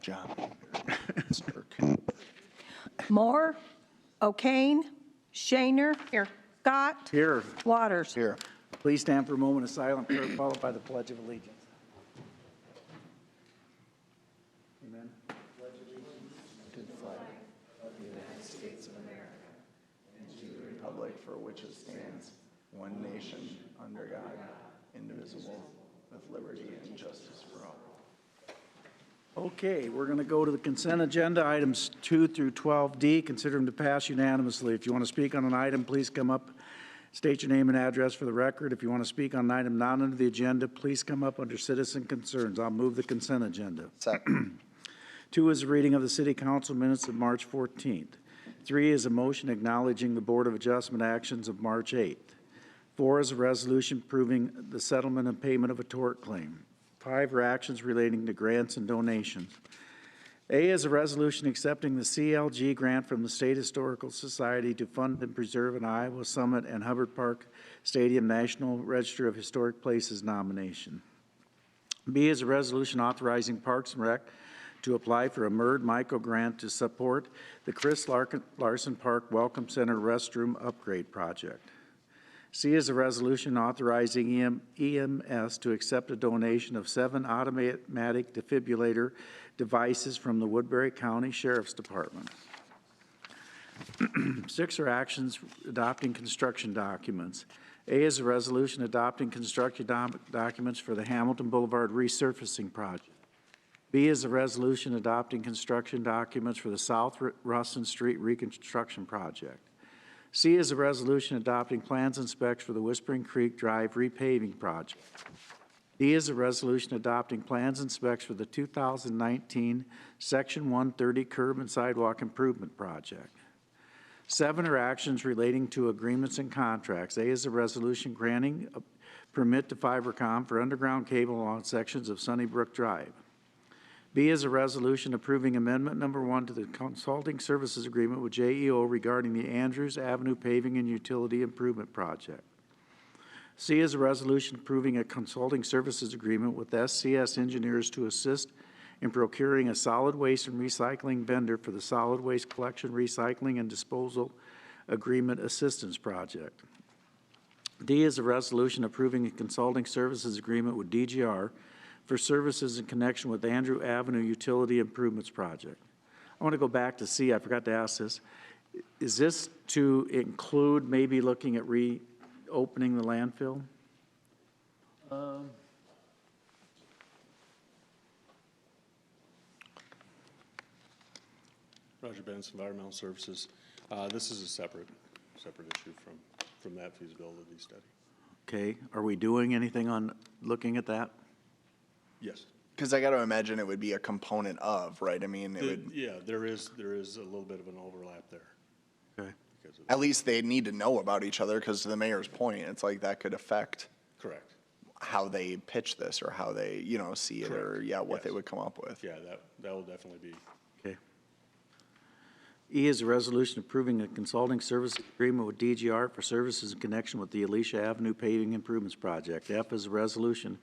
John. Moore, O'Kane, Shaner. Here. Scott. Here. Waters. Here. Please stand for a moment of silent prayer followed by the Pledge of Allegiance. Amen. To the flag of the United States of America and to the republic for which it stands, one nation, under God, indivisible, with liberty and justice for all. Okay, we're going to go to the consent agenda, items 2 through 12D. Consider them to pass unanimously. If you want to speak on an item, please come up, state your name and address for the record. If you want to speak on an item not under the agenda, please come up under citizen concerns. I'll move the consent agenda. Second. 2 is a reading of the City Council minutes of March 14th. 3 is a motion acknowledging the Board of Adjustment actions of March 8th. 4 is a resolution approving the settlement and payment of a tort claim. 5 are actions relating to grants and donations. A is a resolution accepting the CLG grant from the State Historical Society to fund and preserve an Iowa Summit and Hubbard Park Stadium National Register of Historic Places nomination. B is a resolution authorizing Parks and Rec to apply for a MERD micro grant to support the Chris Larson Park Welcome Center restroom upgrade project. C is a resolution authorizing EMS to accept a donation of 7 automatic defibrillator devices from the Woodbury County Sheriff's Department. 6 are actions adopting construction documents. A is a resolution adopting construction documents for the Hamilton Boulevard resurfacing project. B is a resolution adopting construction documents for the South Ruston Street reconstruction project. C is a resolution adopting plans and specs for the Whispering Creek Drive repaving project. D is a resolution adopting plans and specs for the 2019 Section 130 curb and sidewalk improvement project. 7 are actions relating to agreements and contracts. A is a resolution granting a permit to Fibercom for underground cable along sections of Sunnybrook Drive. B is a resolution approving amendment number 1 to the consulting services agreement with JEO regarding the Andrews Avenue paving and utility improvement project. C is a resolution approving a consulting services agreement with SCS engineers to assist in procuring a solid waste and recycling vendor for the solid waste collection, recycling, and disposal agreement assistance project. D is a resolution approving a consulting services agreement with DGR for services in connection with Andrew Avenue Utility Improvements Project. I want to go back to C. I forgot to ask this. Is this to include maybe looking at reopening the landfill? Roger Benz, Environmental Services. This is a separate issue from that feasibility study. Okay. Are we doing anything on looking at that? Yes. Because I got to imagine it would be a component of, right? I mean, Yeah, there is a little bit of an overlap there. Okay. At least they need to know about each other, because to the mayor's point, it's like that could affect Correct. how they pitch this or how they, see it. Correct. Or what they would come up with. Yeah, that will definitely be. Okay. E is a resolution approving a consulting service agreement with DGR for services in connection with the Alicia Avenue paving improvements project. F is a resolution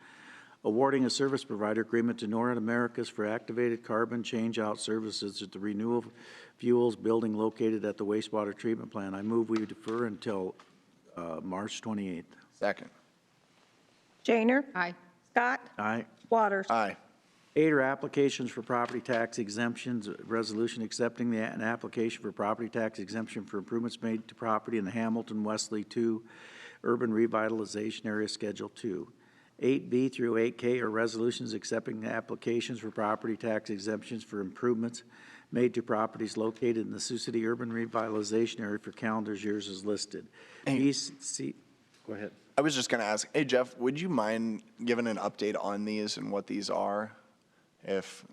awarding a service provider agreement to Norad Americas for activated carbon change-out services at the renewable fuels building located at the wastewater treatment plant. I move we defer until March 28th. Second. Shaner. Aye. Scott. Aye. Waters. Aye. 8 are applications for property tax exemptions. A resolution accepting an application for property tax exemption for improvements made to property in the Hamilton Wesley 2 Urban Revitalization Area Schedule 2. 8B through 8K are resolutions accepting the applications for property tax exemptions for improvements made to properties located in the Sioux City Urban Revitalization Area for calendar years as listed. Hey. Go ahead. I was just going to ask, hey, Jeff, would you mind giving an update on these and what these are? If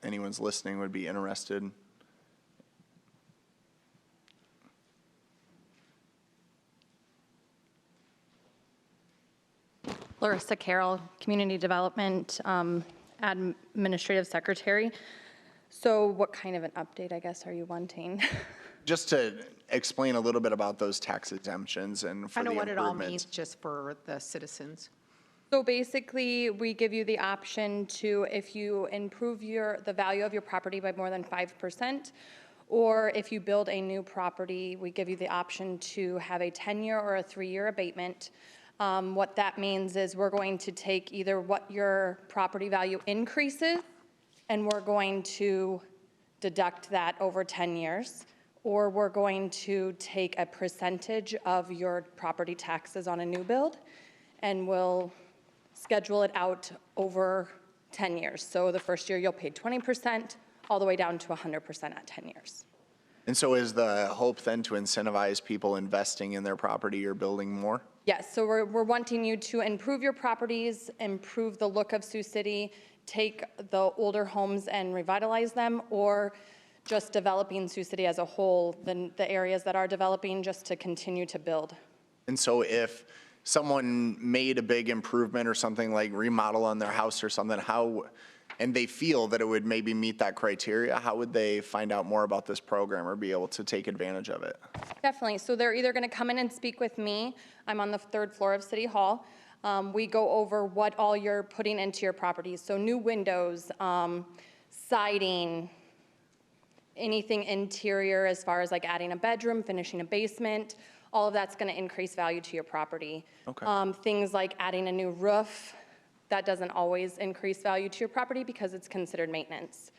anyone's listening would be interested. Larissa Carroll, Community Development Administrative Secretary. So what kind of an update, I guess, are you wanting? Just to explain a little bit about those tax exemptions and for I know the what it all improvements. means just for the citizens. So basically, we give you the option to, if you improve the value of your property by more than 5%, or if you build a new property, we give you the option to have a 10-year or a 3-year abatement. What that means is we're going to take either what your property value increases, and we're going to deduct that over 10 years, or we're going to take a percentage of your property taxes on a new build, and we'll schedule it out over 10 years. So the first year you'll pay 20%, all the way down to 100% at 10 years. And so is the hope then to incentivize people investing in their property or building more? Yes, so we're wanting you to improve your properties, improve the look of Sioux City, take the older homes and revitalize them, or just developing Sioux City as a whole, the areas that are developing, just to continue to build. And so if someone made a big improvement or something like remodel on their house or something, and they feel that it would maybe meet that criteria, how would they find out more about this program or be able to take advantage of it? Definitely. So they're either going to come in and speak with me. I'm on the 3rd floor of City Hall. We go over what all you're putting into your properties. So new windows, siding, anything interior as far as like adding a bedroom, finishing a basement, all of that's going to increase value to your property. Okay. Things like adding a new roof, that doesn't always increase value to your property because it's considered maintenance.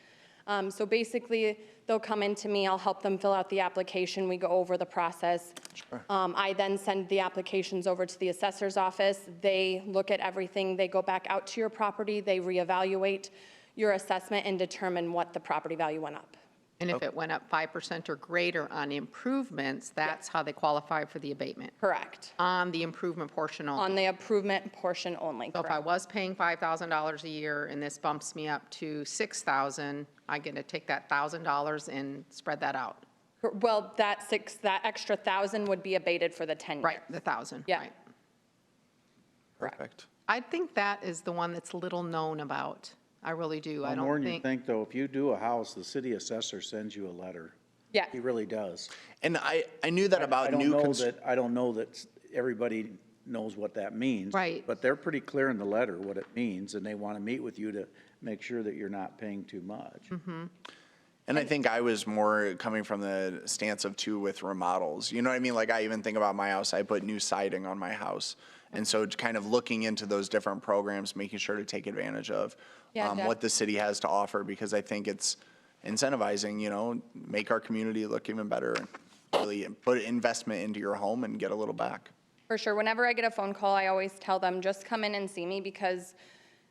So basically, they'll come in to me, I'll help them fill out the application, we go over the process. Sure. I then send the applications over to the assessor's office. They look at everything, they go back out to your property, they reevaluate your assessment and determine what the property value went up. And if it went up 5% or greater on improvements, that's how they qualify for the abatement, Correct. on the improvement portion only. On the improvement portion only, So if I correct. was paying $5,000 a year and this bumps me up to $6,000, I get to take that $1,000 and spread that out. Well, that extra 1,000 would be abated for the 10 years. Right, the 1,000, Yeah. right. Perfect. I think that is the one that's little known about. I really do. I Well, more don't than you think, think, though, if you do a house, the city assessor sends you a letter. Yeah. He really does. And I knew that about new I don't know that everybody knows what that means. Right. But they're pretty clear in the letter what it means, and they want to meet with you to make sure that you're not paying too much. And I think I was more coming from the stance of too with remodels. You know what I mean? Like I even think about my house, I put new siding on my house. And so kind of looking into those different programs, making sure to take advantage of Yeah, what the city has to offer, because I think it's incentivizing, make our community look even better and really put investment into your home and get a little back. For sure. Whenever I get a phone call, I always tell them, just come in and see me, because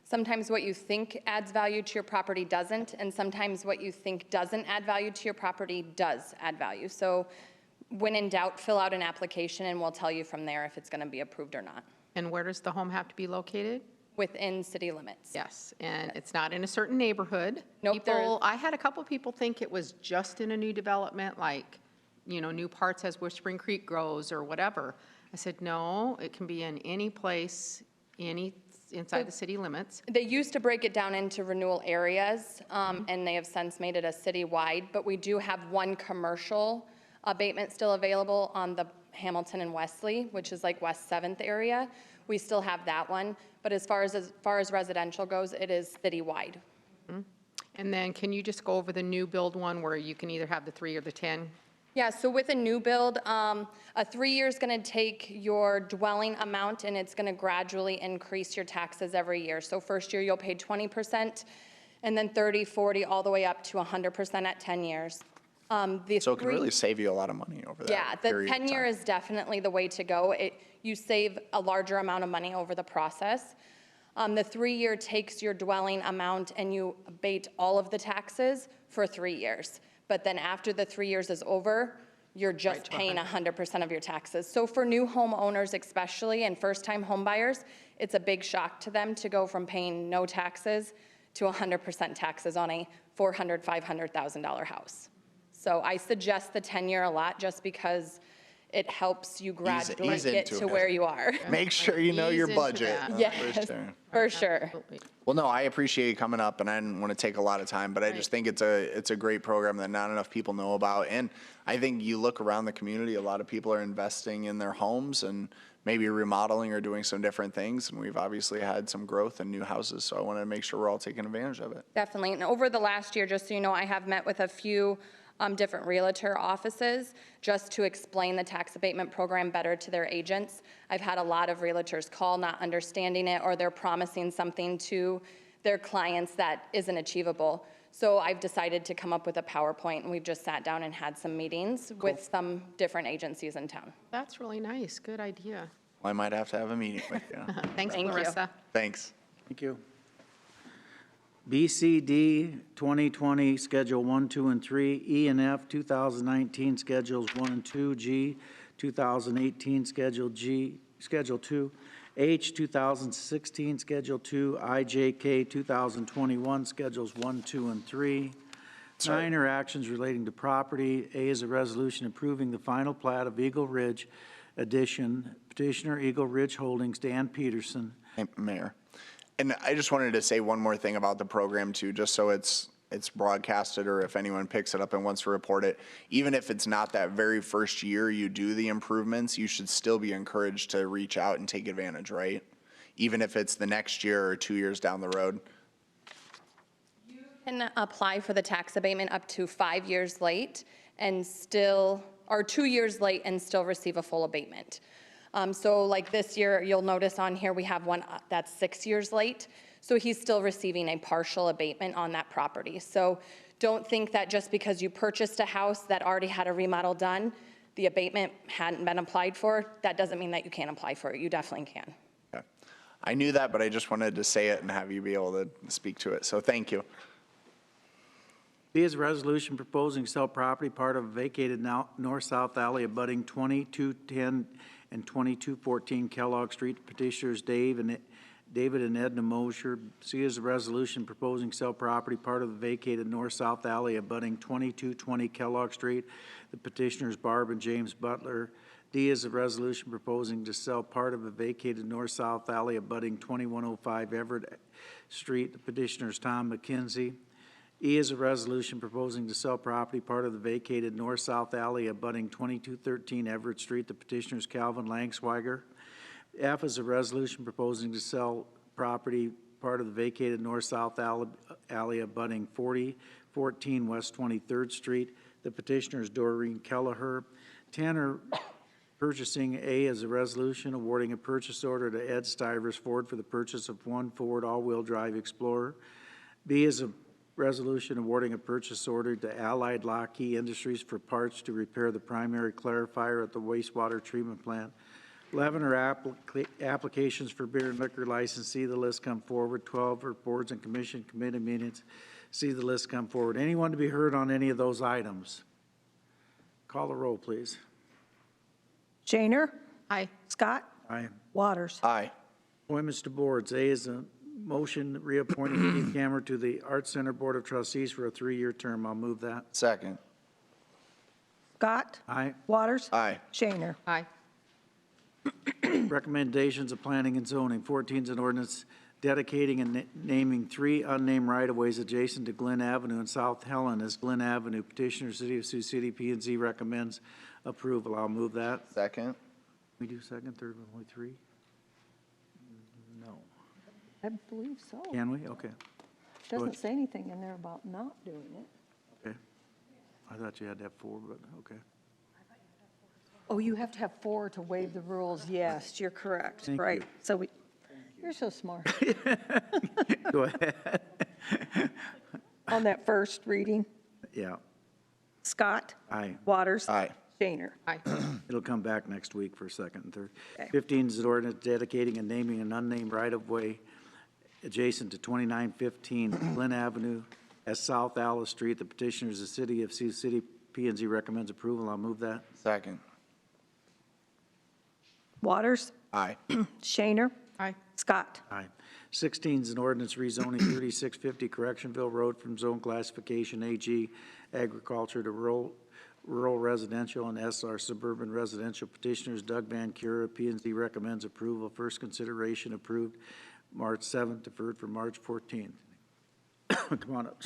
sometimes what you think adds value to your property doesn't, and sometimes what you think doesn't add value to your property does add value. So when in doubt, fill out an application and we'll tell you from there if it's going to be approved or not, and where does the home have to be located? within city limits. Yes, and it's not in a certain neighborhood. Nope, there is- I had a couple people think it was just in a new development, like, new parts as where Spring Creek grows or whatever. I said, no, it can be in any place, inside the city limits. They used to break it down into renewal areas, and they have since made it a citywide, but we do have one commercial abatement still available on the Hamilton and Wesley, which is like West 7th area. We still have that one, but as far as residential goes, it is citywide. And then can you just go over the new build one where you can either have the 3 or the 10? Yeah, so with a new build, a 3-year is going to take your dwelling amount and it's going to gradually increase your taxes every year. So first year you'll pay 20%, and then 30, 40, all the way up to 100% at 10 years. So it can really save you a lot of money over that Yeah, the period of 10-year time. is definitely the way to go. You save a larger amount of money over the process. The 3-year takes your dwelling amount and you abate all of the taxes for 3 years. But then after the 3 years is over, you're just paying 100% of your taxes. So for new homeowners especially, and first-time homebuyers, it's a big shock to them to go from paying no taxes to 100% taxes on a $400,000, $500,000 house. So I suggest the 10-year a lot, just because it helps you Ease gradually get into to it. where you are. Make sure you know Ease your into budget. that. Yes, for sure. Absolutely. Well, no, I appreciate you coming up, and I didn't want to take a lot of time, but I just think it's a great program that not enough people know about. And I think you look around the community, a lot of people are investing in their homes and maybe remodeling or doing some different things. And we've obviously had some growth in new houses, so I want to make sure we're all taking advantage of it. Definitely. And over the last year, just so you know, I have met with a few different realtor offices just to explain the tax abatement program better to their agents. I've had a lot of realtors call not understanding it, or they're promising something to their clients that isn't achievable. So I've decided to come up with a PowerPoint, and we've just sat down and had some meetings with some different agencies in town. That's really nice. Good idea. Well, I might have to have a meeting with you. Thanks, Thank you. Larissa. Thanks. Thank you. BCD 2020, Schedule 1, 2, and 3, E and F 2019, Schedules 1 and 2, G 2018, Schedule 2, H 2016, Schedule 2, IJK 2021, Schedules 1, 2, and 3. 9 are actions relating to property. A is a resolution approving the final plat of Eagle Ridge Addition. Petitioner Eagle Ridge Holdings, Dan Peterson. Hey, Mayor. And I just wanted to say one more thing about the program too, just so it's broadcasted, or if anyone picks it up and wants to report it. Even if it's not that very first year you do the improvements, you should still be encouraged to reach out and take advantage, right? Even if it's the next year or 2 years down the road. You can apply for the tax abatement up to 5 years late and still, or 2 years late and still receive a full abatement. So like this year, you'll notice on here, we have one that's 6 years late. So he's still receiving a partial abatement on that property. So don't think that just because you purchased a house that already had a remodel done, the abatement hadn't been applied for, that doesn't mean that you can't apply for it. You definitely can. Okay. I knew that, but I just wanted to say it and have you be able to speak to it. So thank you. B is a resolution proposing to sell property part of a vacated north-south alley abutting 2210 and 2214 Kellogg Street. Petitioners David and Edna Mosher. C is a resolution proposing to sell property part of the vacated north-south alley abutting 2220 Kellogg Street. The petitioners Barb and James Butler. D is a resolution proposing to sell part of a vacated north-south alley abutting 2105 Everett Street. The petitioners Tom McKenzie. E is a resolution proposing to sell property part of the vacated north-south alley abutting 2213 Everett Street. The petitioners Calvin Langswiger. F is a resolution proposing to sell property part of the vacated north-south alley abutting 4014 West 23rd Street. The petitioners Doreen Kelleher. 10 are purchasing. A is a resolution awarding a purchase order to Ed Stivers Ford for the purchase of one Ford all-wheel drive Explorer. B is a resolution awarding a purchase order to Allied Lockheed Industries for parts to repair the primary clarifier at the wastewater treatment plant. 11 are applications for beer and liquor license. See the list come forward. 12 are boards and commission committee meetings. See the list come forward. Anyone to be heard on any of those items? Call the roll, please. Shaner? Aye. Scott? Aye. Waters? Aye. Appointments to boards. A is a motion reappointing Keith Cameron to the Arts Center Board of Trustees for a 3-year term. I'll move that. Second. Scott? Aye. Waters? Aye. Shaner? Aye. Recommendations of planning and zoning. 14 is an ordinance dedicating and naming 3 unnamed right-of-ways adjacent to Glen Avenue and South Helen as Glen Avenue. Petitioner, City of Sioux City, P&Z recommends approval. I'll move that. Second. We do second, third, only 3? No. I believe so. Can we? Okay. Doesn't say anything in there about not doing it. Okay. I thought you had to have 4, but okay. Oh, you have to have 4 to waive the rules. Yes, you're correct. Thank Right. you. So you're so smart. Go ahead. On that first reading, Yeah. Scott? Aye. Waters? Aye. Shaner? Aye. It'll come back next week for second and third. Okay. 15 is an ordinance dedicating and naming an unnamed right-of-way adjacent to 2915 Glen Avenue as South Alice Street. The petitioner is the City of Sioux City. P&Z recommends approval. I'll move that. Second. Waters? Aye. Shaner? Aye. Scott? Aye. 16 is an ordinance rezoning 3650 Correctionville Road from zone classification AG agriculture to rural residential and SR suburban residential. Petitioners Doug Van Cura, P and Z recommends approval. First consideration approved March 7th, deferred for March 14th. Come on up.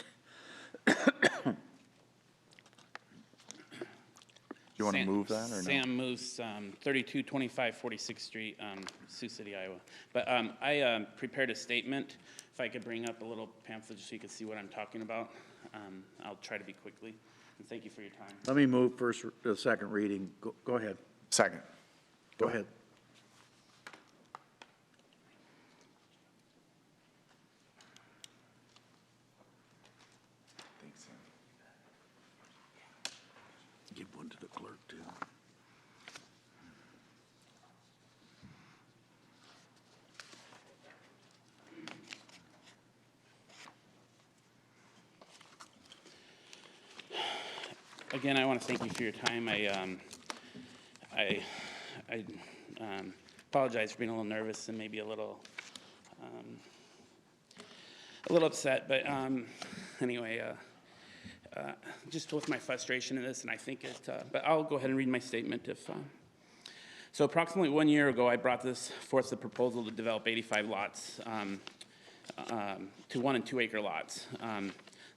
You want to move that or no? Sam moves 3225 46th Street, Sioux City, Iowa. But I prepared a statement. If I could bring up a little pamphlet just so you can see what I'm talking about. I'll try to be quickly. And thank you for your time. Let me move first, the second reading. Go ahead. Second. Go ahead. Thanks, Sam. Give one to the clerk, too. Again, I want to thank you for your time. I apologize for being a little nervous and maybe a little upset, but anyway, just with my frustration in this, and I think it, but I'll go ahead and read my statement if, so approximately 1 year ago, I brought forth the proposal to develop 85 lots to 1 and 2 acre lots.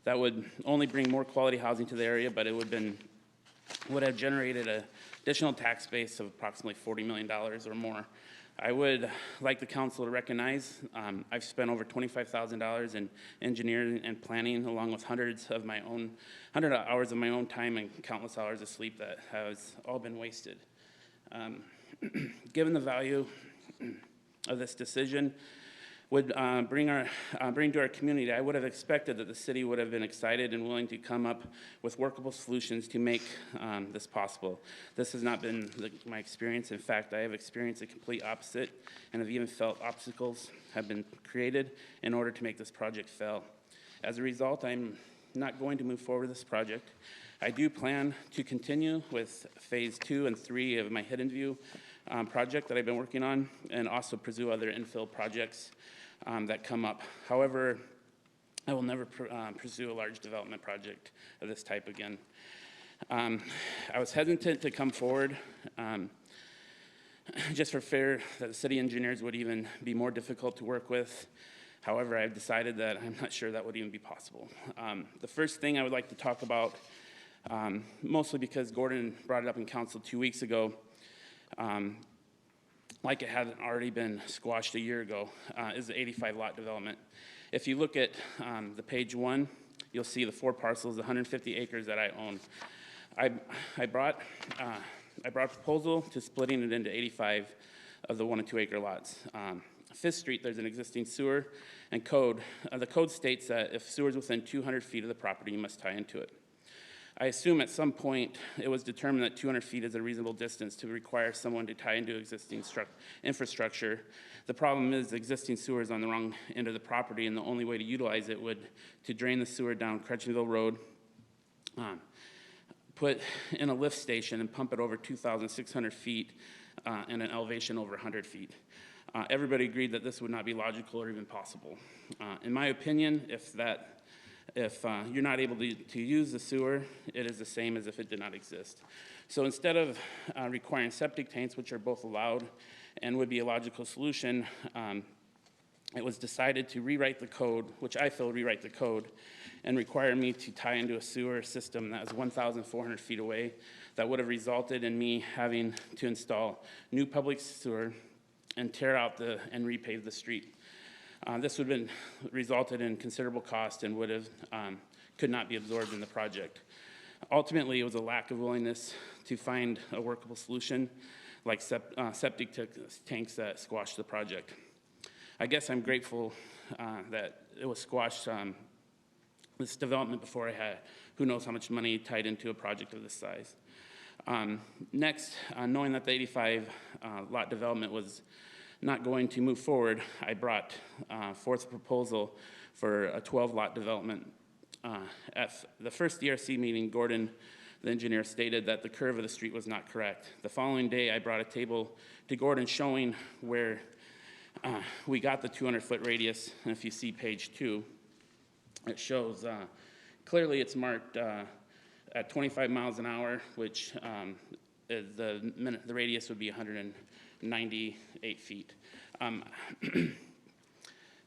That would only bring more quality housing to the area, but it would have generated an additional tax base of approximately $40 million or more. I would like the council to recognize I've spent over $25,000 in engineering and planning, along with hundred hours of my own time and countless hours of sleep that has all been wasted. Given the value of this decision would bring to our community, I would have expected that the city would have been excited and willing to come up with workable solutions to make this possible. This has not been my experience. In fact, I have experienced the complete opposite and have even felt obstacles have been created in order to make this project fail. As a result, I'm not going to move forward with this project. I do plan to continue with phase 2 and 3 of my Hidden View project that I've been working on, and also pursue other infill projects that come up. However, I will never pursue a large development project of this type again. I was hesitant to come forward just for fear that the city engineers would even be more difficult to work with. However, I've decided that I'm not sure that would even be possible. The first thing I would like to talk about, mostly because Gordon brought it up in council 2 weeks ago, like it hadn't already been squashed a year ago, is the 85 lot development. If you look at the page 1, you'll see the 4 parcels, the 150 acres that I own. I brought a proposal to splitting it into 85 of the 1 and 2 acre lots. 5th Street, there's an existing sewer and code. The code states that if sewer is within 200 feet of the property, you must tie into it. I assume at some point it was determined that 200 feet is a reasonable distance to require someone to tie into existing infrastructure. The problem is the existing sewer is on the wrong end of the property, and the only way to utilize it would to drain the sewer down Crutchenville Road, put in a lift station and pump it over 2,600 feet and an elevation over 100 feet. Everybody agreed that this would not be logical or even possible. In my opinion, if you're not able to use the sewer, it is the same as if it did not exist. So instead of requiring septic tanks, which are both allowed and would be a logical solution, it was decided to rewrite the code, which I feel rewrite the code, and require me to tie into a sewer system that was 1,400 feet away. That would have resulted in me having to install new public sewer and tear out and repave the street. This would have resulted in considerable cost and could not be absorbed in the project. Ultimately, it was a lack of willingness to find a workable solution like septic tanks that squashed the project. I guess I'm grateful that it was squashed, this development, before I had who knows how much money tied into a project of this size. Next, knowing that the 85 lot development was not going to move forward, I brought forth a proposal for a 12 lot development. At the first DRC meeting, Gordon, the engineer, stated that the curve of the street was not correct. The following day, I brought a table to Gordon showing where we got the 200-foot radius, and if you see page 2, it shows clearly it's marked at 25 miles an hour, which the radius would be 198 feet.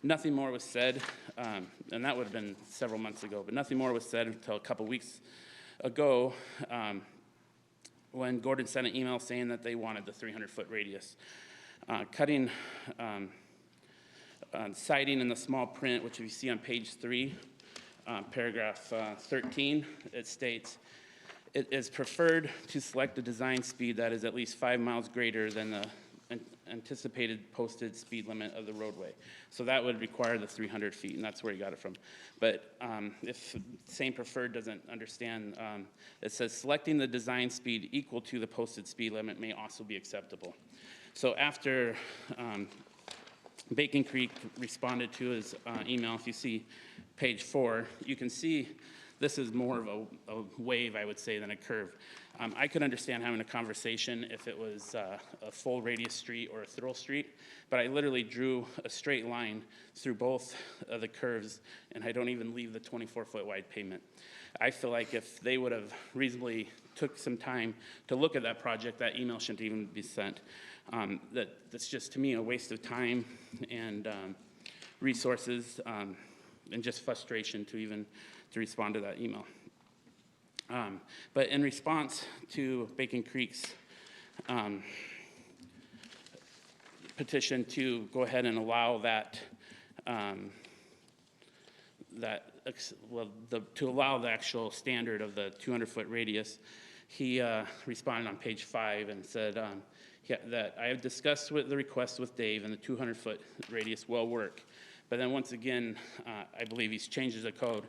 Nothing more was said, and that would have been several months ago, but nothing more was said until a couple weeks ago when Gordon sent an email saying that they wanted the 300-foot radius. Cutting citing in the small print, which if you see on page 3, paragraph 13, it states, it is preferred to select a design speed that is at least 5 miles greater than the anticipated posted speed limit of the roadway. So that would require the 300 feet, and that's where he got it from. But if same preferred doesn't understand, it says selecting the design speed equal to the posted speed limit may also be acceptable. So after Bacon Creek responded to his email, if you see page 4, you can see this is more of a wave, I would say, than a curve. I could understand having a conversation if it was a full radius street or a through street, but I literally drew a straight line through both of the curves, and I don't even leave the 24-foot wide pavement. I feel like if they would have reasonably took some time to look at that project, that email shouldn't even be sent. That's just, to me, a waste of time and resources and just frustration to respond to that email. But in response to Bacon Creek's petition to go ahead and allow that, to allow the actual standard of the 200-foot radius, he responded on page 5 and said that I have discussed the request with Dave, and the 200-foot radius will work. But then once again, I believe he's changes the code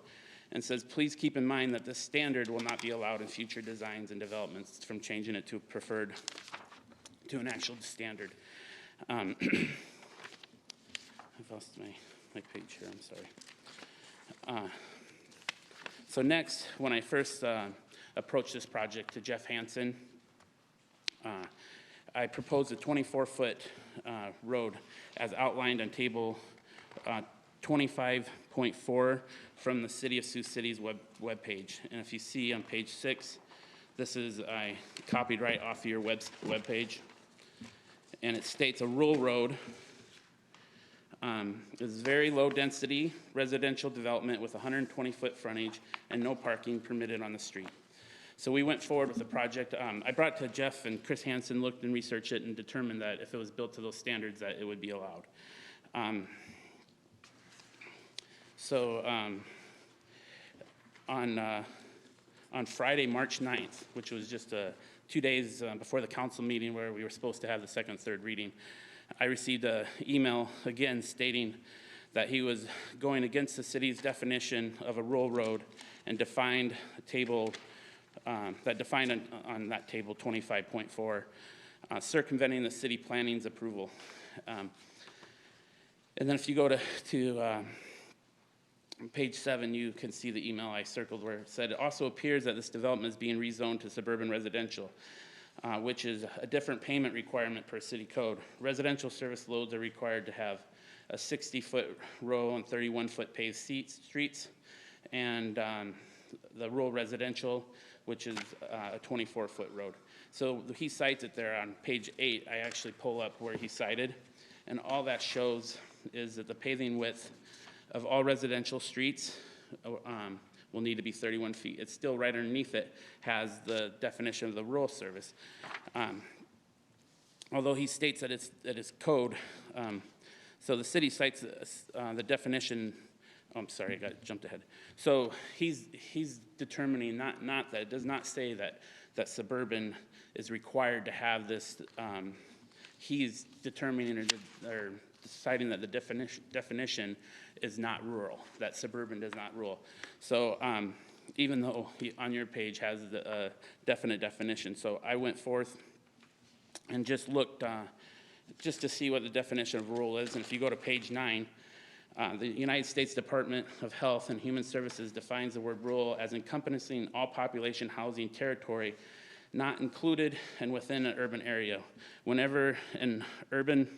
and says, please keep in mind that this standard will not be allowed in future designs and developments from changing it to preferred to an actual standard. I've lost my page here, I'm sorry. So next, when I first approached this project to Jeff Hansen, I proposed a 24-foot road as outlined on table 25.4 from the City of Sioux City's web page. And if you see on page 6, this is I copied right off of your web page. And it states a rural road is very low density residential development with 120-foot frontage and no parking permitted on the street. So we went forward with the project. I brought it to Jeff, and Chris Hansen looked and researched it and determined that if it was built to those standards that it would be allowed. On Friday, March 9th, which was just 2 days before the council meeting where we were supposed to have the second and third reading, I received an email again stating that he was going against the city's definition of a rural road and defined a table that defined on that table 25.4, circumventing the city planning's approval. And then if you go to page 7, you can see the email I circled where it said, it also appears that this development is being rezoned to suburban residential, which is a different payment requirement per city code. Residential service loads are required to have a 60-foot row and 31-foot paved streets, and the rural residential, which is a 24-foot road. So he cites it there on page 8. I actually pull up where he cited, and all that shows is that the paving width of all residential streets will need to be 31 feet. It's still right underneath it has the definition of the rural service. Although he states that it's code, so the city cites the definition. Oh, I'm sorry, I jumped ahead. So he's determining not that it does not say that suburban is required to have this. He's determining or deciding that the definition is not rural, that suburban does not rule. So even though on your page has the definite definition, so I went forth and just looked just to see what the definition of rural is. And if you go to page 9, the United States Department of Health and Human Services defines the word rural as encompassing all population housing territory not included and within an urban area. Whenever an urban,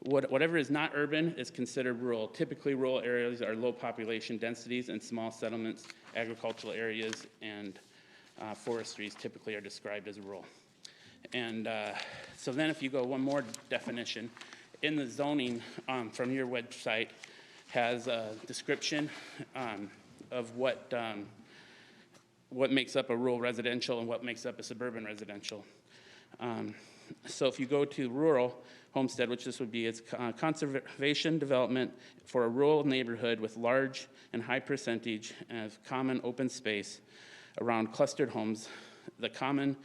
whatever is not urban is considered rural. Typically, rural areas are low population densities and small settlements, agricultural areas, and forestries typically are described as rural. And so then if you go one more definition, in the zoning from your website has a description of what makes up a rural residential and what makes up a suburban residential. So if you go to rural homestead, which this would be, it's conservation development for a rural neighborhood with large and high percentage of common open space around clustered homes. The common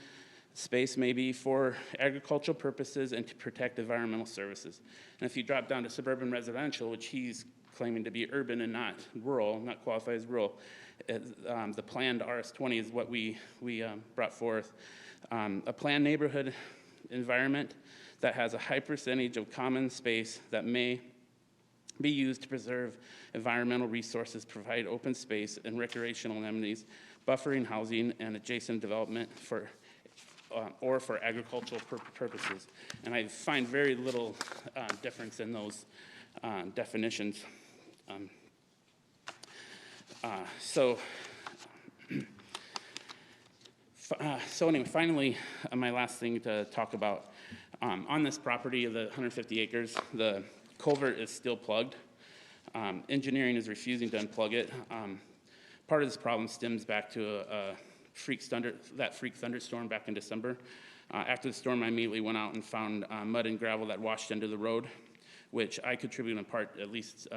space may be for agricultural purposes and to protect environmental services. And if you drop down to suburban residential, which he's claiming to be urban and not rural, not qualified as rural, the planned RS20 is what we brought forth. A planned neighborhood environment that has a high percentage of common space that may be used to preserve environmental resources, provide open space and recreational amenities, buffering housing and adjacent development or for agricultural purposes. And I find very little difference in those definitions. So anyway, finally, my last thing to talk about, on this property of the 150 acres, the culvert is still plugged. Engineering is refusing to unplug it. Part of this problem stems back to freak thunderstorm back in December. After the storm, I immediately went out and found mud and gravel that washed into the road, which I contribute in part, at least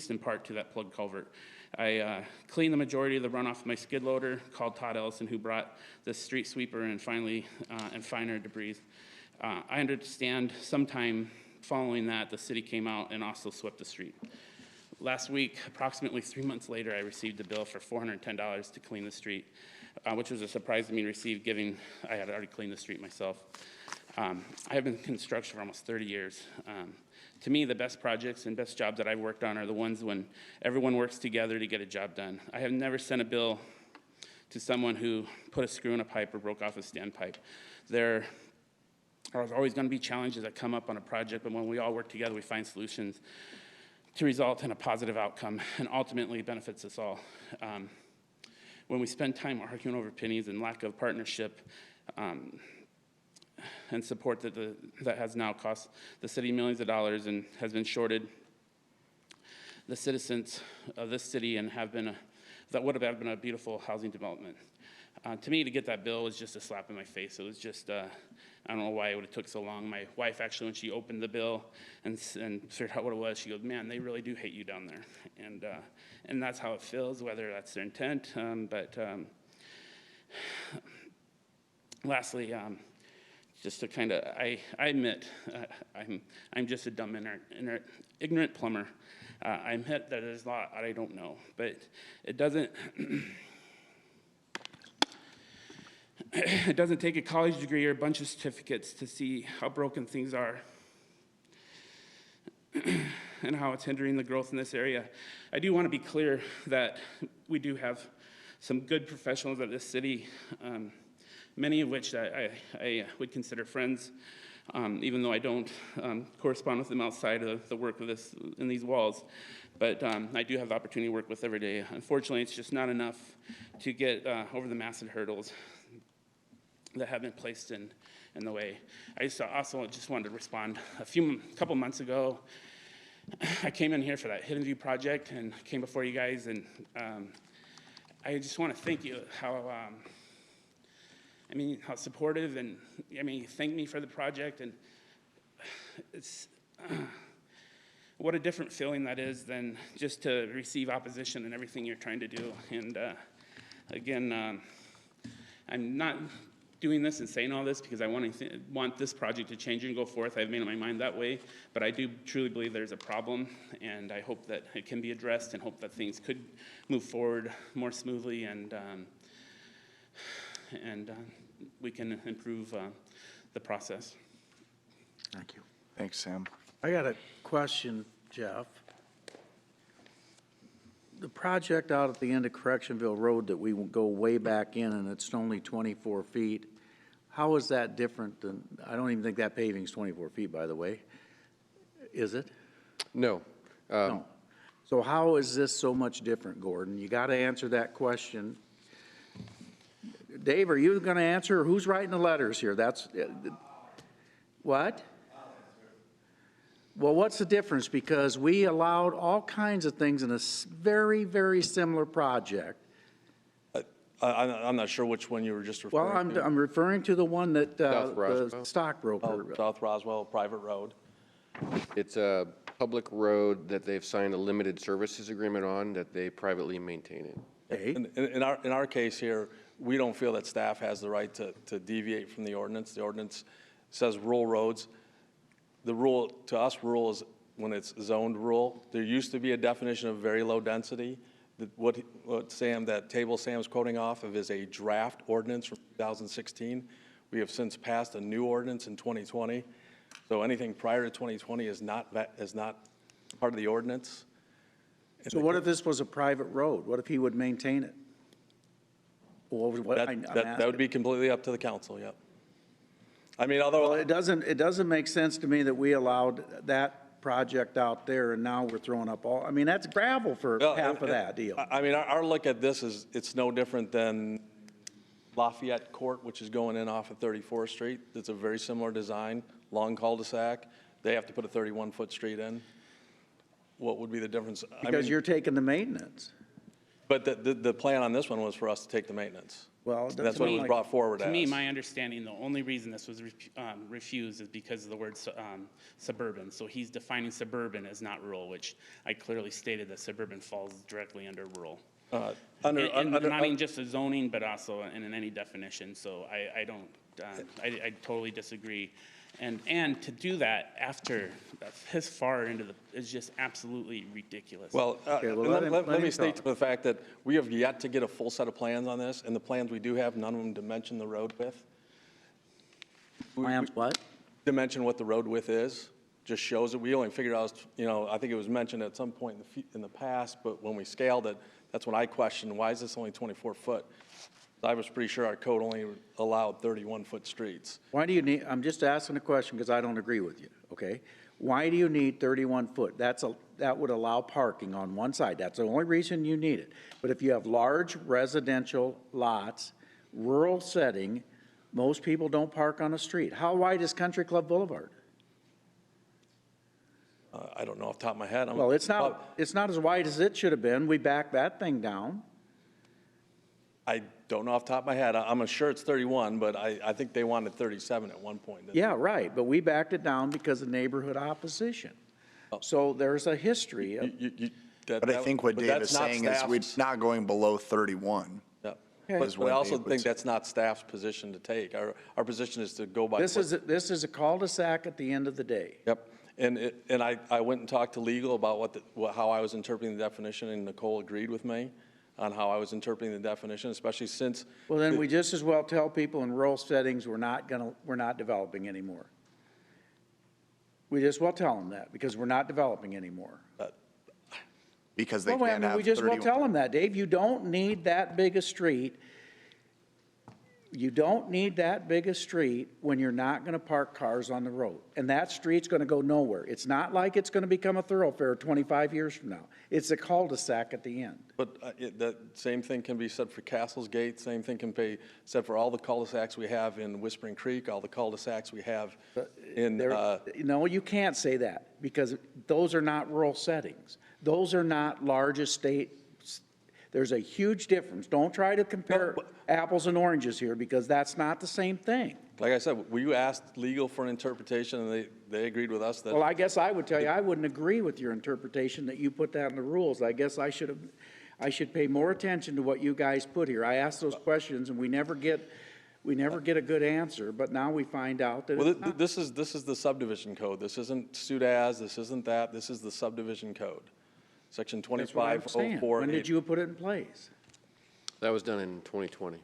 in part, to that plugged culvert. I cleaned the majority of the runoff with my skid loader, called Todd Ellison, who brought the street sweeper and finally, and finer debris. I understand sometime following that, the city came out and also swept the street. Last week, approximately 3 months later, I received a bill for $410 to clean the street, which was a surprise to me to receive, given I had already cleaned the street myself. I have been in construction for almost 30 years. To me, the best projects and best jobs that I've worked on are the ones when everyone works together to get a job done. I have never sent a bill to someone who put a screw in a pipe or broke off a standpipe. There are always going to be challenges that come up on a project, but when we all work together, we find solutions to result in a positive outcome and ultimately benefits us all. When we spend time arguing over pennies and lack of partnership and support that has now cost the city millions of dollars and has been shorted the citizens of this city and that would have been a beautiful housing development. To me, to get that bill was just a slap in my face. It was just, I don't know why it would have took so long. My wife actually, when she opened the bill and figured out what it was, she goes, "Man, they really do hate you down there." And that's how it feels, whether that's their intent. Lastly, just to kind of, I admit, I'm just a dumb, ignorant plumber. I admit that there's a lot I don't know, but it doesn't, it doesn't take a college degree or a bunch of certificates to see how broken things are and how it's hindering the growth in this area. I do want to be clear that we do have some good professionals at this city, many of which I would consider friends, even though I don't correspond with them outside of the work of in these walls. But I do have the opportunity to work with every day. Unfortunately, it's just not enough to get over the massive hurdles that have been placed in the way. I also just wanted to respond. A couple months ago, I came in here for that Hidden View project and came before you guys, and I just want to thank you how supportive, and you thanked me for the project, and it's what a different feeling that is than just to receive opposition in everything you're trying to do. And again, I'm not doing this and saying all this because I want this project to change and go forth. I've made up my mind that way, but I do truly believe there's a problem, and I hope that it can be addressed and hope that things could move forward more smoothly, and we can improve the process. Thank you. Thanks, Sam. I got a question, Jeff. The project out at the end of Correctionville Road that we go way back in and it's only 24 feet, how is that different than, I don't even think that paving's 24 feet, by the way. Is it? No. No. So how is this so much different, Gordon? You got to answer that question. Dave, are you going to answer, or who's writing the letters here? That's, what? Well, what's the difference? Because we allowed all kinds of things in a very, very similar project. I'm not sure which one you were just referring Well, to. I'm referring to the one that, South the Roswell. stockbroker. South Roswell, private road. It's a public road that they've signed a limited services agreement on that they privately maintain it. Okay. In our case here, we don't feel that staff has the right to deviate from the ordinance. The ordinance says rural roads. The rule, to us, rural is when it's zoned rural. There used to be a definition of very low density. What that table Sam's quoting off of is a draft ordinance from 2016. We have since passed a new ordinance in 2020. So anything prior to 2020 is not part of the ordinance. So what if this was a private road? What if he would maintain it? That would be completely up to the council, yep. I mean, Well, although, it doesn't make sense to me that we allowed that project out there and now we're throwing up all, I mean, that's gravel for well, half of that deal. I mean, our look at this is, it's no different than Lafayette Court, which is going in off of 34th Street. It's a very similar design, long cul-de-sac. They have to put a 31-foot street in. What would be the difference? Because you're taking the maintenance. But the plan on this one was for us to take the maintenance. Well, That's what it was brought forward as. To me, my understanding, the only reason this was refused is because of the word suburban. So he's defining suburban as not rural, which I clearly stated that suburban falls directly under rural. And not in just a zoning, but also in any definition. So I totally disagree. And to do that after this far into is just absolutely ridiculous. Well, let let him me state talk. to the fact that we have yet to get a full set of plans on this, and the plans we do have, none of them dimension the road width. Plans what? Dimension what the road width is, just shows it. We only figured out, I think it was mentioned at some point in the past, but when we scaled it, that's when I questioned, why is this only 24 foot? I was pretty sure our code only allowed 31-foot streets. Why do you need, I'm just asking a question because I don't agree with you, okay? Why do you need 31 foot? That would allow parking on one side. That's the only reason you need it. But if you have large residential lots, rural setting, most people don't park on a street. How wide is Country Club Boulevard? I don't know off the top of my head. Well, it's not as wide as it should have been. We backed that thing down. I don't know off the top of my head. I'm sure it's 31, but I think they wanted 37 at one point. Yeah, right, but we backed it down because of neighborhood opposition. So there's a history of, But I think what Dave is saying is we're not going below 31. Yeah. Okay. But I also think that's not staff's position to take. Our position is to go by. this is a cul-de-sac at the end of the day. Yep. And I went and talked to legal about how I was interpreting the definition, and Nicole agreed with me on how I was interpreting the definition, especially since. Well, then we just as well tell people in rural settings, we're not developing anymore. We just well tell them that, because we're not developing anymore. Because they Well, I can't mean, have we just will 31. tell them that, Dave. You don't need that big a street. You don't need that big a street when you're not gonna park cars on the road. And that street's gonna go nowhere. It's not like it's gonna become a thoroughfare 25 years from now. It's a cul-de-sac at the end. But that same thing can be said for Castle's Gate, same thing can be said for all the cul-de-sacs we have in Whispering Creek, all the cul-de-sacs we have in, No, you can't say that, because those are not rural settings. Those are not large estate. There's a huge difference. Don't try to compare apples and oranges here, because that's not the same thing. like I said, we asked legal for an interpretation, and they agreed with us that. Well, I guess I would tell you, I wouldn't agree with your interpretation that you put that in the rules. I guess I should pay more attention to what you guys put here. I ask those questions, and we never get a good answer, but now we find out that Well, it's not. this is the subdivision code. This isn't SUDAS, this isn't that, this is the subdivision code. Section That's what I'm saying. 2504. When did you put it in place? That was done in 2020.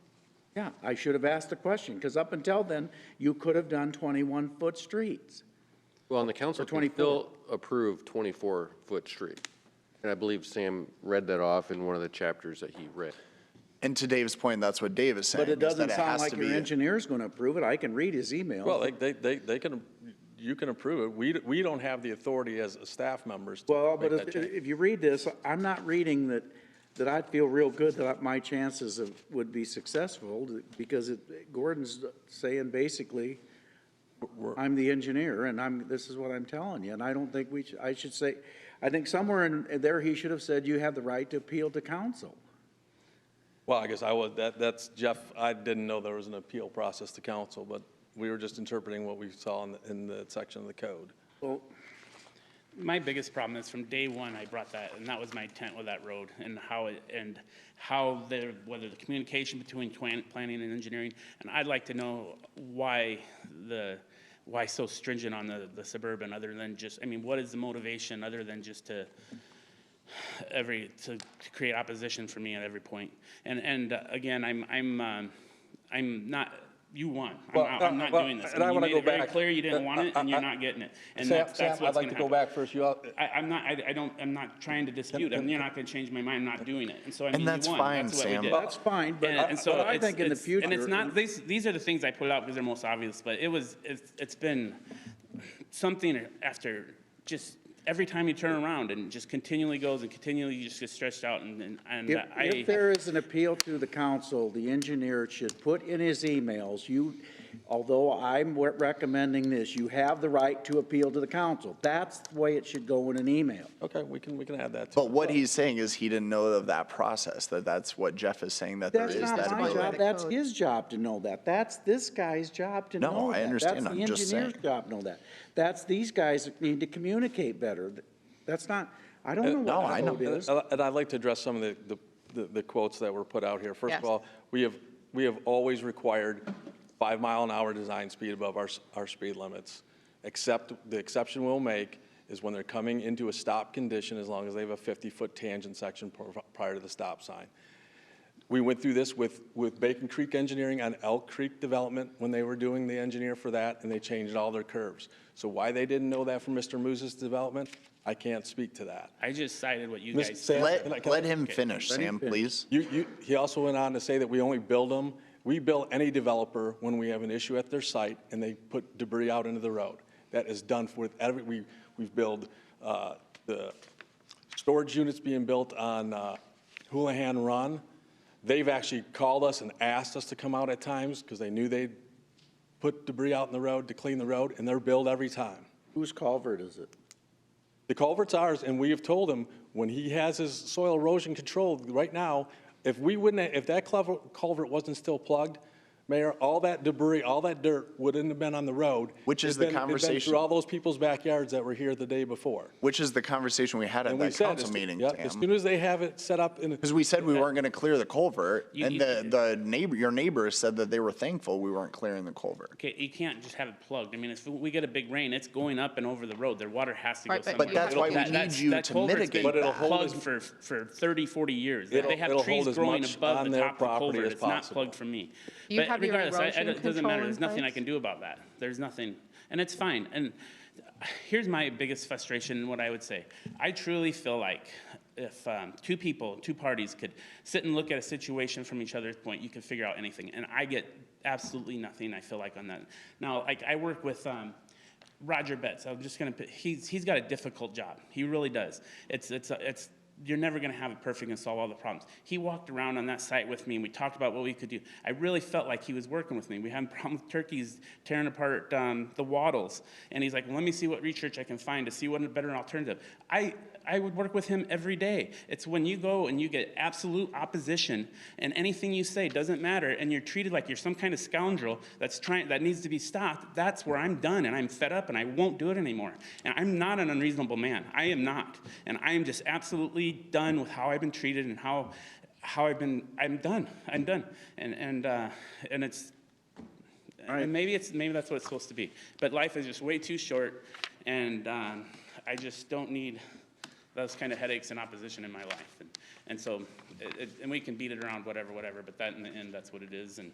Yeah, I should have asked the question, because up until then, you could have done 21-foot streets. Well, and the council Or can 24. still approve 24-foot street. And I believe Sam read that off in one of the chapters that he read. And to Dave's point, that's what Dave is saying. But it is that doesn't sound has like to your be- engineer's going to approve it. I can read his email. Well, they can, you can approve it. We don't have the authority as staff members to Well, make but that change. if you read this, I'm not reading that that I'd feel real good that my chances of, would be successful, because Gordon's saying basically, I'm the engineer, and this is what I'm telling you, and I don't think I should say, I think somewhere in there, he should have said, you have the right to appeal to council. Well, I guess that's Jeff, I didn't know there was an appeal process to council, but we were just interpreting what we saw in the section of the code. Well, My biggest problem is from day one, I brought that, and that was my intent with that road, and whether the communication between planning and engineering, and I'd like to know why so stringent on the suburban, other than just, I mean, what is the motivation other than just to create opposition for me at every point? And again, I'm not. You won. I'm not doing this. And I want to go back. You made it very clear you didn't want it, and you're not getting it. And Sam, that's what's I'd like to go back first. I'm not trying to dispute. I'm not going to change my mind. I'm not doing it. And so, I mean, And that's you won. fine, That's what we Sam. did. that's fine, but And so I think in the future. and it's not, these are the things I put out because they're most obvious, but it's been something after just every time you turn around and just continually goes and continually just gets stretched out, and If there is an appeal to the council, the engineer should put in his emails, although I'm recommending this, you have the right to appeal to the council. That's the way it should go in an email. Okay, we can add that too. But what he's saying is he didn't know of that process, that's what Jeff is saying, that there That's is not that my ability. job, that's his job to know that. That's this guy's job to No, know that. I understand. I'm That's just the engineer's saying. job to know that. That's these guys that need to communicate better. That's not, I don't know No, what I the know. code is. And I'd like to address some of the quotes that were put out here. First of Yes. all, we have always required 5-mile-an-hour design speed above our speed limits. Except, the exception we'll make is when they're coming into a stop condition, as long as they have a 50-foot tangent section prior to the stop sign. We went through this with Bacon Creek Engineering on Elk Creek Development when they were doing the engineer for that, and they changed all their curves. So why they didn't know that from Mr. Moose's development, I can't speak to that. I just cited what you Miss guys Sam, said. Let him finish, Let him Sam, finish. please. He also went on to say that we only build them. We bill any developer when we have an issue at their site and they put debris out into the road. That is done with we've built the storage units being built on Houlihan Run. They've actually called us and asked us to come out at times because they knew they'd put debris out in the road to clean the road, and they're billed every time. Whose culvert is it? The culvert's ours, and we have told him when he has his soil erosion controlled right now, if that culvert wasn't still plugged, Mayor, all that debris, all that dirt wouldn't have been on the road. Which is It'd the been conversation. through all those people's backyards that were here the day before. Which is the conversation we had at And we that said, council meeting, as Sam. soon as they have it set up in. Because we said we weren't going to clear the culvert, You- and you- the neighbor, your neighbors said that they were thankful we weren't clearing the culvert. Okay, you can't just have it plugged. I mean, if we get a big rain, it's going up and over the road. Their water has to go Right, but somewhere. But that's why we need you that to culvert's been mitigate But it'll that. hold plugged for 30, 40 years. It'll- They have it'll trees hold as growing much above on the their top of the property culvert. as It's not possible. plugged for me. You But have your regardless, erosion it doesn't control matter. in There's nothing I place? can do about that. There's nothing, and it's fine. And here's my biggest frustration and what I would say. I truly feel like if two parties could sit and look at a situation from each other's point, you can figure out anything. And I get absolutely nothing, I feel like, on that. Now, like, I work with Roger Betts. I'm just going to, he's got a difficult job. He really does. You're never going to have it perfect and solve all the problems. He walked around on that site with me, and we talked about what we could do. I really felt like he was working with me. We had a problem with turkeys tearing apart the wattles, and he's like, well, let me see what research I can find to see what a better alternative. I would work with him every day. It's when you go and you get absolute opposition, and anything you say doesn't matter, and you're treated like you're some kind of scoundrel that needs to be stopped. That's where I'm done, and I'm fed up, and I won't do it anymore. And I'm not an unreasonable man. I am not, and I am just absolutely done with how I've been treated and how I'm done. I'm done, and it's. And maybe that's what it's supposed to be, but life is just way too short, and I just don't need those kind of headaches and opposition in my life, and so and we can beat it around whatever, but that in the end, that's what it is, and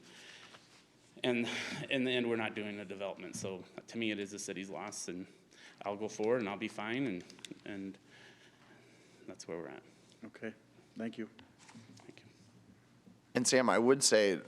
in the end, we're not doing the development. So to me, it is the city's loss, and I'll go forward and I'll be fine, and that's where we're at. Okay, thank you. Thank you. And Sam, I would say,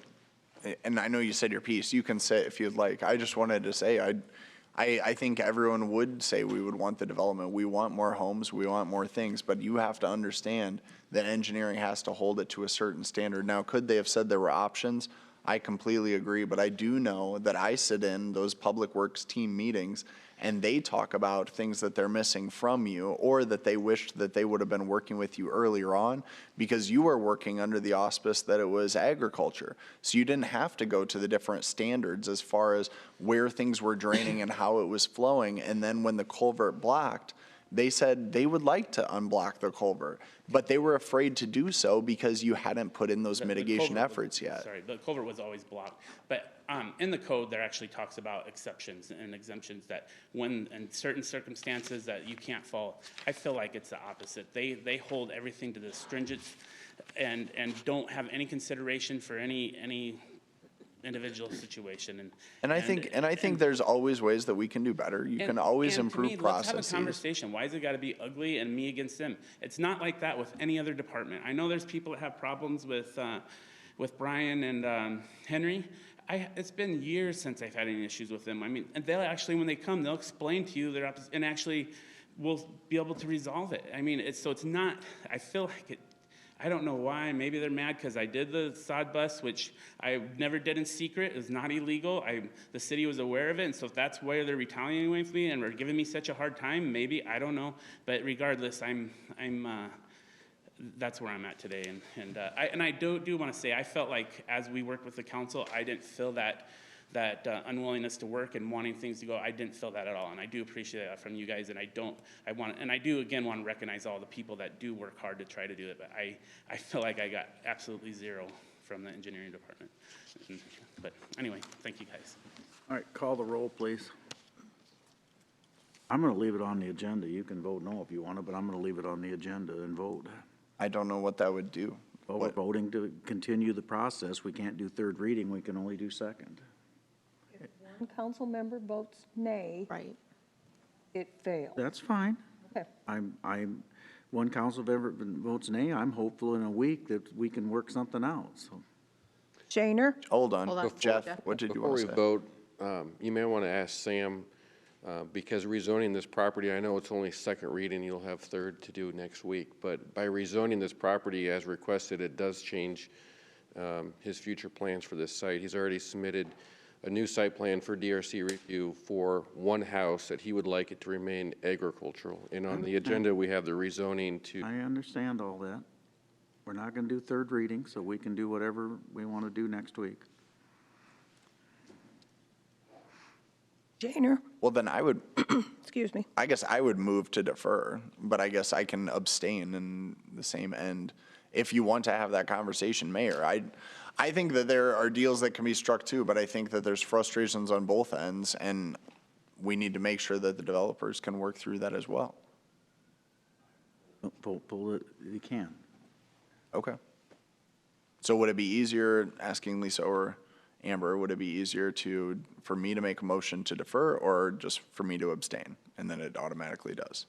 and I know you said your piece, you can say it if you'd like. I just wanted to say, I I think everyone would say we would want the development. We want more homes, we want more things, but you have to understand that engineering has to hold it to a certain standard. Now, could they have said there were options? I completely agree, but I do know that I sit in those public works team meetings and they talk about things that they're missing from you or that they wished that they would have been working with you earlier on because you were working under the auspice that it was agriculture. So you didn't have to go to the different standards as far as where things were draining and how it was flowing. And then when the culvert blocked, they said they would like to unblock the culvert, but they were afraid to do so because you hadn't put in those The mitigation culvert was- efforts yet. Sorry, the culvert was always blocked. But in the code, there actually talks about exceptions and exemptions that when, in certain circumstances that you can't fall. I feel like it's the opposite. They hold everything to the stringent and don't have any consideration for any individual situation. And I think there's always ways that we can do better. You can always and to improve me, processes. Let's have a conversation. Why is it got to be ugly and me against them? It's not like that with any other department. I know there's people that have problems with Brian and Henry. It's been years since I've had any issues with them. I mean, and they'll actually, when they come, they'll explain to you their and actually will be able to resolve it. I mean, it's not. I feel like it. I don't know why. Maybe they're mad because I did the sod bus, which I never did in secret. It was not illegal. The city was aware of it, and so if that's why they're retaliating with me and are giving me such a hard time, maybe, I don't know. But regardless, that's where I'm at today. And I do want to say, I felt like as we worked with the council, I didn't feel that unwillingness to work and wanting things to go. I didn't feel that at all, and I do appreciate that from you guys. And I do again want to recognize all the people that do work hard to try to do it. But I feel like I got absolutely zero from the engineering department. But anyway, thank you guys. All right, call the roll, please. I'm going to leave it on the agenda. You can vote no if you want to, but I'm going to leave it on the agenda and vote. I don't know what that would do. Well, we're voting to continue the process. We can't do third reading. We can only do second. If one council member votes nay, Right. it fails. That's fine. Okay. One council member votes nay. I'm hopeful in a week that we can work something out, so. Shaner? Hold on, Hold on. Jeff, Jeff. what did you Before want we to say? vote, you may want to ask Sam, because rezoning this property, I know it's only second reading, you'll have third to do next week, but by rezoning this property as requested, it does change his future plans for this site. He's already submitted a new site plan for DRC review for one house that he would like it to remain agricultural. And on the agenda, we have the rezoning to. I understand all that. We're not going to do third reading, so we can do whatever we want to do next week. Shaner? Well, then Excuse me. I guess I would move to defer, but I guess I can abstain in the same end. If you want to have that conversation, Mayor, I think that there are deals that can be struck too, but I think that there's frustrations on both ends, and we need to make sure that the developers can work through that as well. Pull it, you can. Okay. So would it be easier, asking Lisa or Amber, would it be easier for me to make a motion to defer or just for me to abstain? And then it automatically does.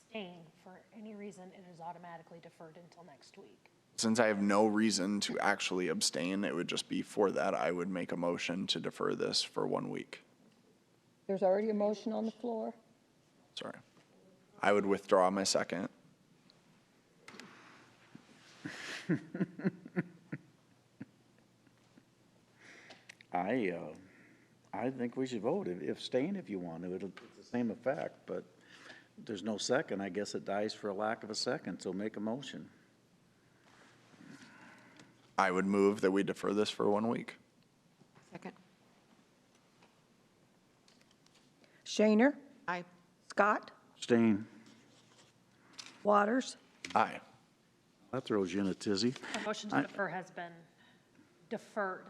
Abstain for any reason, it is automatically deferred until next week. Since I have no reason to actually abstain, it would just be for that, I would make a motion to defer this for 1 week. There's already a motion on the floor. Sorry. I would withdraw my second. I think we should vote. Abstain if you want to. It's the same effect, but if there's no second, I guess it dies for a lack of a second, so make a motion. I would move that we defer this for 1 week. Second. Shaner? Aye. Scott? Abstain. Waters? Aye. That throws you in a tizzy. A motion to defer has been deferred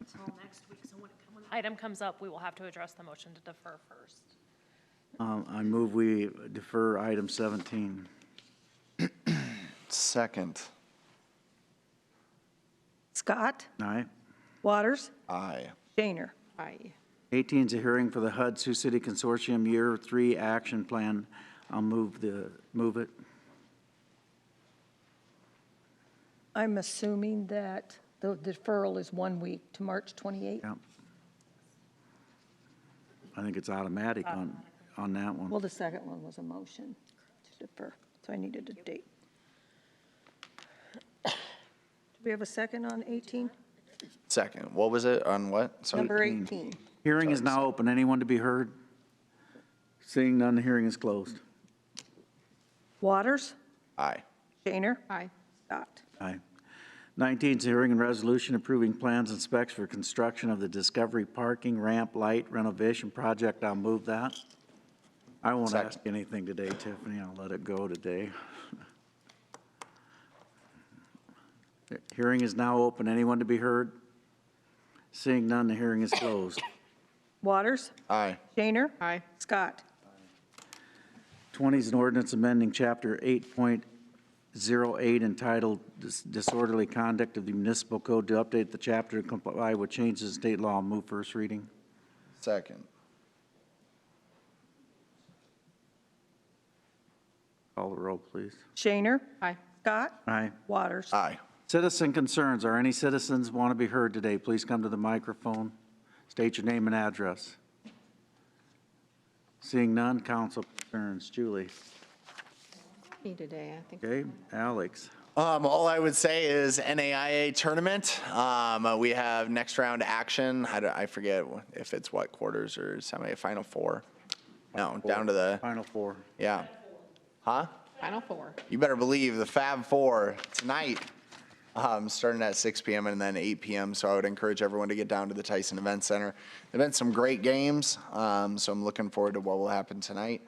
until next week, so when the item comes up, we will have to address the motion to defer first. I move we defer item 17. Second. Scott? Aye. Waters? Aye. Shaner? Aye. 18 is a hearing for the HUD Sioux City Consortium Year 3 Action Plan. I'll move it. I'm assuming that The deferral is 1 week to March 28th. Yeah. I think it's automatic on that one. Well, the second one was a motion to defer, so I needed a date. Do we have a second on 18? Second, what was it, on what? Sorry. Number 18. Hearing is now open. Anyone to be heard? Seeing none, the hearing is closed. Waters? Aye. Shaner? Aye. Scott? Aye. 19 is hearing and resolution approving plans and specs for construction of the Discovery Parking Ramp Light Renovation Project. I'll move that. I won't Second. ask anything today, Tiffany. I'll let it go today. The hearing is now open. Anyone to be heard? Seeing none, the hearing is closed. Waters? Aye. Shaner? Aye. Scott? 20 is an ordinance amending Chapter 8.08 entitled Disorderly Conduct of the Municipal Code to update the chapter to comply with changes in state law. Move first reading. Second. Call the roll, please. Shaner? Aye. Scott? Aye. Waters? Aye. Citizen concerns. Are any citizens want to be heard today? Please come to the microphone. State your name and address. Seeing none, council concerns. Julie. Me today, I think. Okay, Alex. All I would say is NAIA tournament. We have next round action. I forget if it's what quarters or semi, Final Four. No, down to the, Final four. yeah. Huh? Final four. You better believe the Fab Four tonight, starting at 6 p.m. and then 8 p.m. So I would encourage everyone to get down to the Tyson Event Center. There've been some great games, so I'm looking forward to what will happen tonight.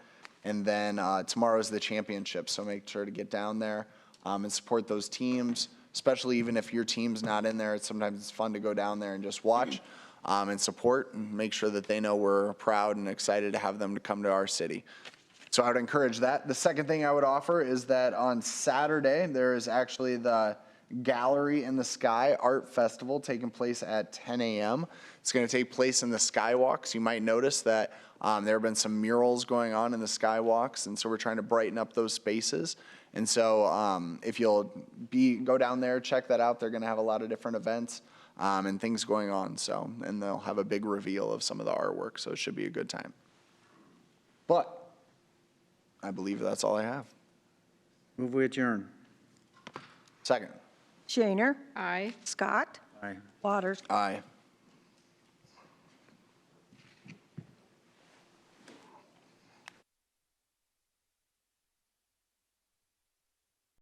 And then tomorrow's the championship, so make sure to get down there and support those teams, especially even if your team's not in there. Sometimes it's fun to go down there and just watch and support and make sure that they know we're proud and excited to have them to come to our city. So I would encourage that. The second thing I would offer is that on Saturday, there is actually the Gallery in the Sky Art Festival taking place at 10 a.m. It's going to take place in the Skywalks. You might notice that there have been some murals going on in the Skywalks, and so we're trying to brighten up those spaces. And so if you'll go down there, check that out. They're going to have a lot of different events and things going on. So, and they'll have a big reveal of some of the artwork, so it should be a good time. But I believe that's all I have. Move we adjourn. Second. Shaner? Aye. Scott? Aye. Waters? Aye.